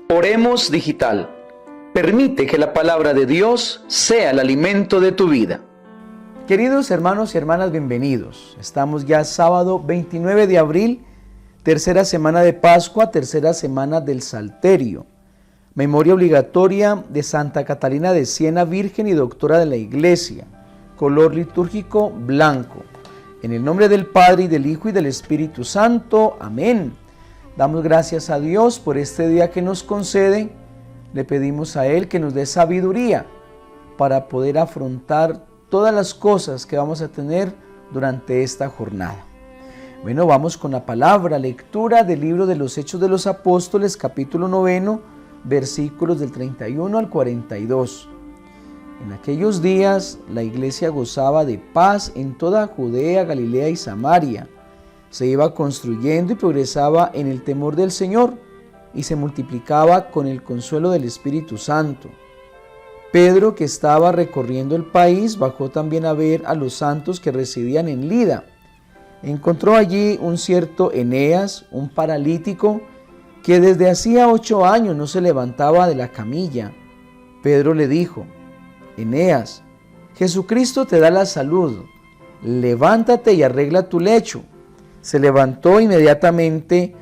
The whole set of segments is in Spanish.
Oremos Digital. Permite que la palabra de Dios sea el alimento de tu vida. Queridos hermanos y hermanas, bienvenidos. Estamos ya sábado 29 de abril, tercera semana de Pascua, tercera semana del Salterio. Memoria obligatoria de Santa Catalina de Siena, Virgen y Doctora de la Iglesia. Color litúrgico blanco. En el nombre del Padre, y del Hijo, y del Espíritu Santo. Amén. Damos gracias a Dios por este día que nos concede. Le pedimos a Él que nos dé sabiduría para poder afrontar todas las cosas que vamos a tener durante esta jornada. Bueno, vamos con la palabra, lectura del libro de los Hechos de los Apóstoles, capítulo 9, versículos del 31 al 42. En aquellos días la iglesia gozaba de paz en toda Judea, Galilea y Samaria. Se iba construyendo y progresaba en el temor del Señor y se multiplicaba con el consuelo del Espíritu Santo. Pedro, que estaba recorriendo el país, bajó también a ver a los santos que residían en Lida. Encontró allí un cierto Eneas, un paralítico, que desde hacía 8 años no se levantaba de la camilla. Pedro le dijo: Eneas, Jesucristo te da la salud, levántate y arregla tu lecho. Se levantó inmediatamente,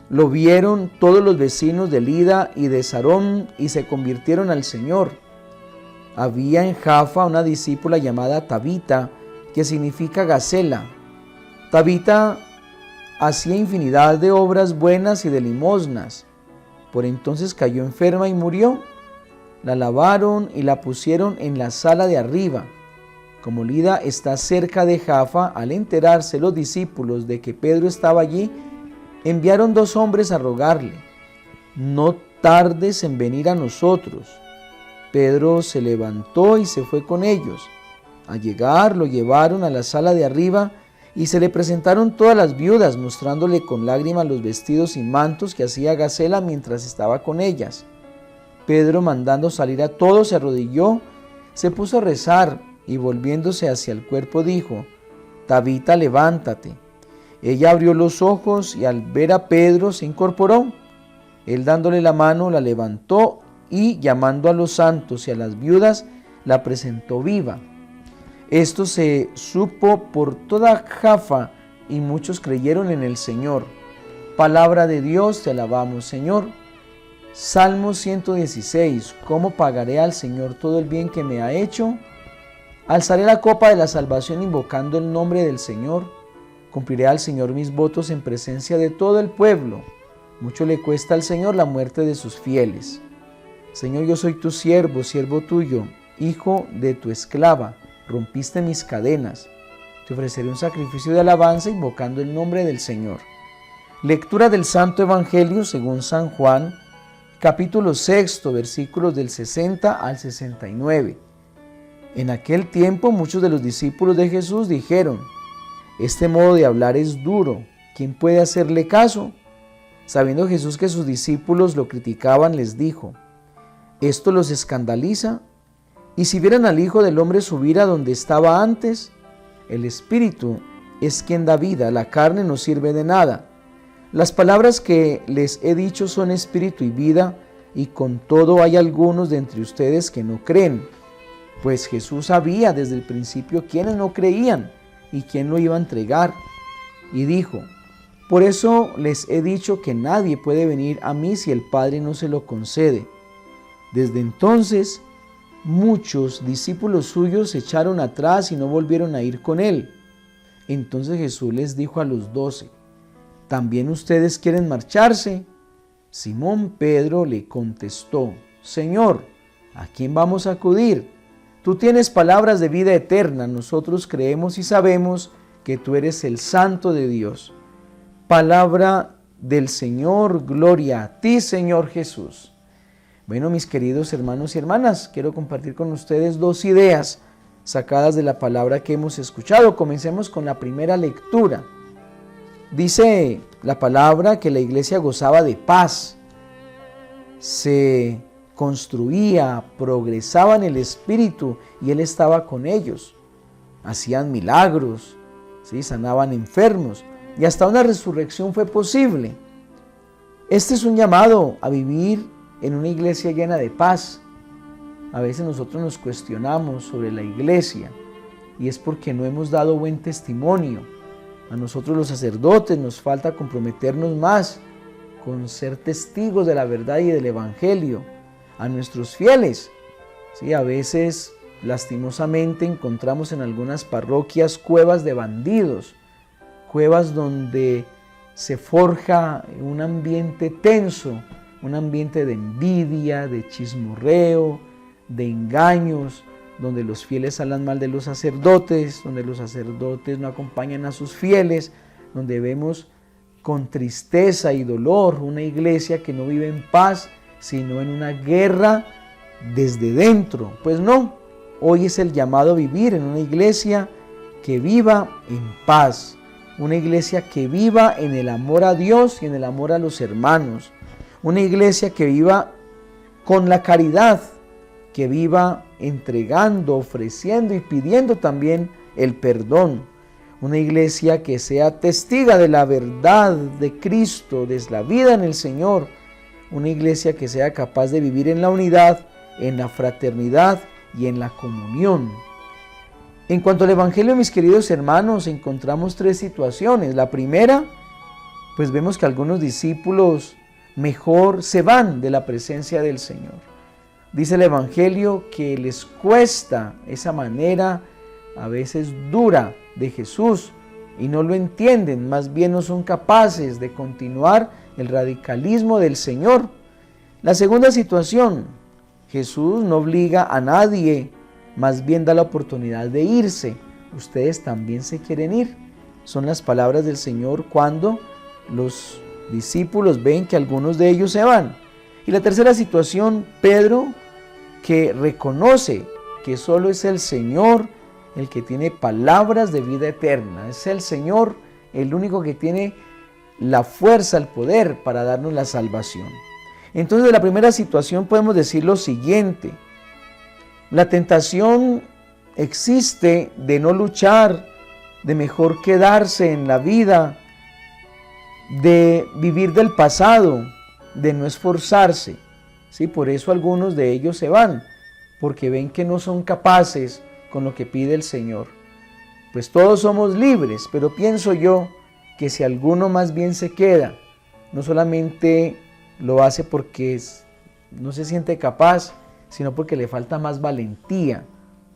lo vieron todos los vecinos de Lida y de Sarón y se convirtieron al Señor. Había en Jaffa una discípula llamada Tabita, que significa Gacela. Tabita hacía infinidad de obras buenas y de limosnas. Por entonces cayó enferma y murió. La lavaron y la pusieron en la sala de arriba. Como Lida está cerca de Jaffa, al enterarse los discípulos de que Pedro estaba allí, enviaron 2 hombres a rogarle: no tardes en venir a nosotros. Pedro se levantó y se fue con ellos. Al llegar, lo llevaron a la sala de arriba y se le presentaron todas las viudas, mostrándole con lágrimas los vestidos y mantos que hacía Gacela mientras estaba con ellas. Pedro, mandando salir a todos, se arrodilló, se puso a rezar y volviéndose hacia el cuerpo dijo: Tabita, levántate. Ella abrió los ojos y al ver a Pedro se incorporó. Él, dándole la mano, la levantó y, llamando a los santos y a las viudas, la presentó viva. Esto se supo por toda Jaffa y muchos creyeron en el Señor. Palabra de Dios, te alabamos, Señor. Salmo 116. ¿Cómo pagaré al Señor todo el bien que me ha hecho? Alzaré la copa de la salvación invocando el nombre del Señor. Cumpliré al Señor mis votos en presencia de todo el pueblo. Mucho le cuesta al Señor la muerte de sus fieles. Señor, yo soy tu siervo, siervo tuyo, hijo de tu esclava. Rompiste mis cadenas. Te ofreceré un sacrificio de alabanza invocando el nombre del Señor. Lectura del Santo Evangelio según San Juan, capítulo 6, versículos del 60 al 69. En aquel tiempo muchos de los discípulos de Jesús dijeron: este modo de hablar es duro, ¿quién puede hacerle caso? Sabiendo Jesús que sus discípulos lo criticaban, les dijo: ¿esto los escandaliza? Y si vieran al Hijo del Hombre subir a donde estaba antes, el Espíritu es quien da vida, la carne no sirve de nada. Las palabras que les he dicho son espíritu y vida, y con todo hay algunos de entre ustedes que no creen. Pues Jesús sabía desde el principio quiénes no creían y quién lo iba a entregar. Y dijo: por eso les he dicho que nadie puede venir a mí si el Padre no se lo concede. Desde entonces, muchos discípulos suyos se echaron atrás y no volvieron a ir con él. Entonces Jesús les dijo a los 12: ¿también ustedes quieren marcharse? Simón Pedro le contestó: Señor, ¿a quién vamos a acudir? Tú tienes palabras de vida eterna, nosotros creemos y sabemos que tú eres el Santo de Dios. Palabra del Señor, gloria a ti, Señor Jesús. Bueno, mis queridos hermanos y hermanas, quiero compartir con ustedes 2 ideas sacadas de la palabra que hemos escuchado. Comencemos con la primera lectura. Dice la palabra que la iglesia gozaba de paz, se construía, progresaba en el Espíritu y Él estaba con ellos. Hacían milagros, ¿sí? Sanaban enfermos y hasta una resurrección fue posible. Este es un llamado a vivir en una iglesia llena de paz. A veces nosotros nos cuestionamos sobre la iglesia y es porque no hemos dado buen testimonio. A nosotros los sacerdotes nos falta comprometernos más con ser testigos de la verdad y del evangelio. A nuestros fieles, sí, a veces lastimosamente encontramos en algunas parroquias cuevas de bandidos, cuevas donde se forja un ambiente tenso, un ambiente de envidia, de chismorreo, de engaños, donde los fieles hablan mal de los sacerdotes, donde los sacerdotes no acompañan a sus fieles, donde vemos con tristeza y dolor una iglesia que no vive en paz, sino en una guerra desde dentro. Pues no, hoy es el llamado a vivir en una iglesia que viva en paz, una iglesia que viva en el amor a Dios y en el amor a los hermanos, una iglesia que viva con la caridad, que viva entregando, ofreciendo y pidiendo también el perdón. Una iglesia que sea testiga de la verdad de Cristo, de la vida en el Señor. Una iglesia que sea capaz de vivir en la unidad, en la fraternidad y en la comunión. En cuanto al Evangelio, mis queridos hermanos, encontramos tres situaciones. La primera, pues vemos que algunos discípulos mejor se van de la presencia del Señor. Dice el Evangelio que les cuesta esa manera a veces dura de Jesús y no lo entienden, más bien no son capaces de continuar el radicalismo del Señor. La segunda situación, Jesús no obliga a nadie, más bien da la oportunidad de irse. Ustedes también se quieren ir. Son las palabras del Señor cuando los discípulos ven que algunos de ellos se van. Y la tercera situación, Pedro, que reconoce que solo es el Señor el que tiene palabras de vida eterna. Es el Señor el único que tiene la fuerza, el poder para darnos la salvación. Entonces, de la primera situación podemos decir lo siguiente: la tentación existe de no luchar, de mejor quedarse en la vida, de vivir del pasado, de no esforzarse. ¿Sí? Por eso algunos de ellos se van, porque ven que no son capaces con lo que pide el Señor. Pues todos somos libres, pero pienso yo que si alguno más bien se queda, no solamente lo hace porque no se siente capaz, sino porque le falta más valentía,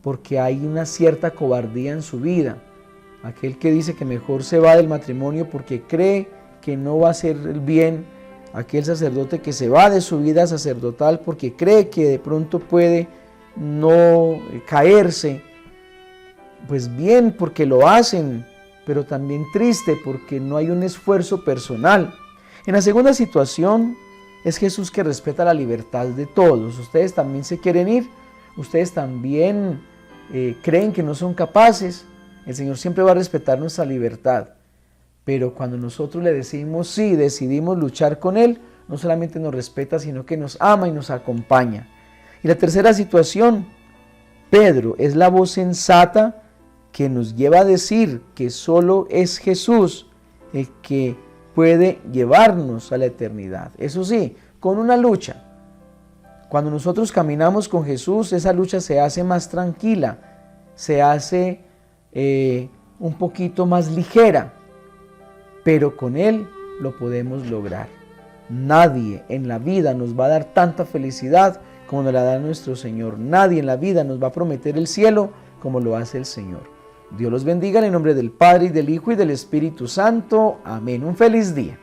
porque hay una cierta cobardía en su vida. Aquel que dice que mejor se va del matrimonio porque cree que no va a hacer el bien, aquel sacerdote que se va de su vida sacerdotal porque cree que de pronto puede no caerse, pues bien porque lo hacen, pero también triste porque no hay un esfuerzo personal. En la segunda situación es Jesús que respeta la libertad de todos. Ustedes también se quieren ir, ustedes también creen que no son capaces. El Señor siempre va a respetar nuestra libertad, pero cuando nosotros le decimos sí, decidimos luchar con Él, no solamente nos respeta, sino que nos ama y nos acompaña. Y la tercera situación, Pedro es la voz sensata que nos lleva a decir que solo es Jesús el que puede llevarnos a la eternidad. Eso sí, con una lucha. Cuando nosotros caminamos con Jesús, esa lucha se hace más tranquila, se hace un poquito más ligera, pero con Él lo podemos lograr. Nadie en la vida nos va a dar tanta felicidad como nos la da nuestro Señor. Nadie en la vida nos va a prometer el cielo como lo hace el Señor. Dios los bendiga en el nombre del Padre, y del Hijo, y del Espíritu Santo. Amén. Un feliz día.